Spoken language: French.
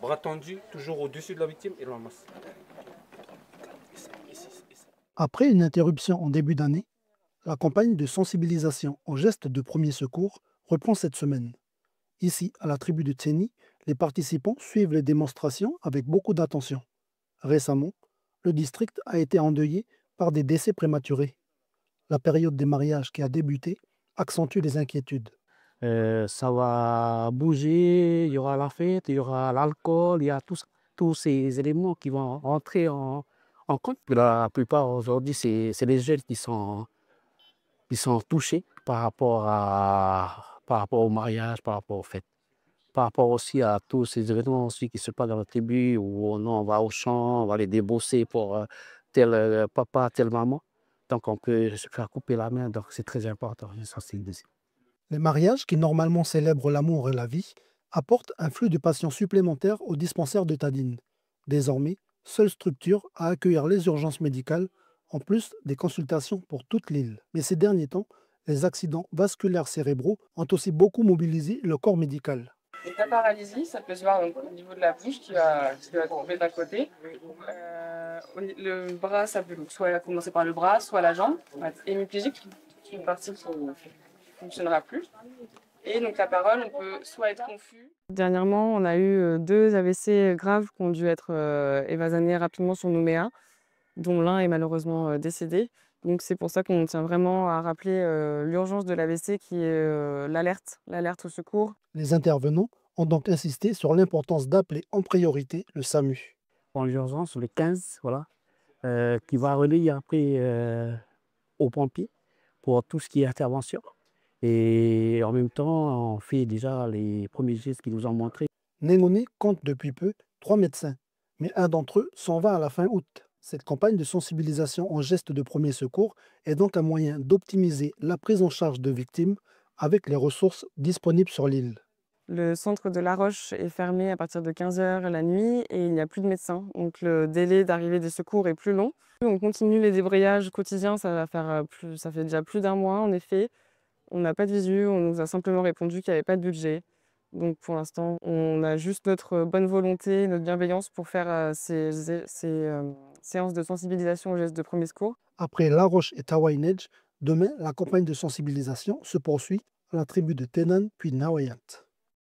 Bras tendus, toujours au-dessus de la victime et la masse. Après une interruption en début d'année, la campagne de sensibilisation aux gestes de premier secours reprend cette semaine. Ici, à la tribu de Tseni, les participants suivent les démonstrations avec beaucoup d'attention. Récemment, le district a été endeuillé par des décès prématurés. La période des mariages qui a débuté accentue les inquiétudes. Ça va bouger, il y aura la fête, il y aura l'alcool, il y a tous ces éléments qui vont rentrer en compte. La plupart aujourd'hui, c'est les jeunes qui sont touchés par rapport au mariage, par rapport aux fêtes. Par rapport aussi à tous ces événements aussi qui se passent dans la tribu où on va au champ, on va les débosser pour tel papa, telle maman. Donc on peut se faire couper la main, donc c'est très important de sensibiliser. Les mariages, qui normalement célèbrent l'amour et la vie, apportent un flux de patients supplémentaires au dispensaire de Tadine. Désormais, seule structure à accueillir les urgences médicales, en plus des consultations pour toute l'île. Mais ces derniers temps, les accidents vasculaires cérébraux ont aussi beaucoup mobilisé le corps médical. Donc la paralysie, ça peut se voir donc, au niveau de la bouche qui va tomber d'un côté. Le bras, ça peut soit commencer par le bras, soit la jambe. Ça va être hémiplégique, une partie qui ne fonctionnera plus. Et donc la parole, on peut soit être confus. Dernièrement, on a eu 2 AVC graves qui ont dû être évasés rapidement sur Nouméa, dont l'un est malheureusement décédé. Donc c'est pour ça qu'on tient vraiment à rappeler l'urgence de l'AVC qui est l'alerte au secours. Les intervenants ont donc insisté sur l'importance d'appeler en priorité le SAMU. En urgence, le 15, voilà, qui va relayer après aux pompiers pour tout ce qui est intervention. Et en même temps, on fait déjà les premiers gestes qu'ils nous ont montrés. Nénoné compte depuis peu 3 médecins, mais un d'entre eux s'en va à la fin août. Cette campagne de sensibilisation en gestes de premier secours est donc un moyen d'optimiser la prise en charge de victimes avec les ressources disponibles sur l'île. Le centre de La Roche est fermé à partir de 15 h la nuit et il n'y a plus de médecins. Donc le délai d'arrivée des secours est plus long. On continue les débrayages quotidiens, ça fait déjà plus d'1 mois en effet. On n'a pas de visu, on nous a simplement répondu qu'il n'y avait pas de budget. Donc pour l'instant, on a juste notre bonne volonté, notre bienveillance pour faire ces séances de sensibilisation aux gestes de premier secours. Après La Roche et Tawainej, demain, la campagne de sensibilisation se poursuit à la tribu de Tenan puis Nawayat.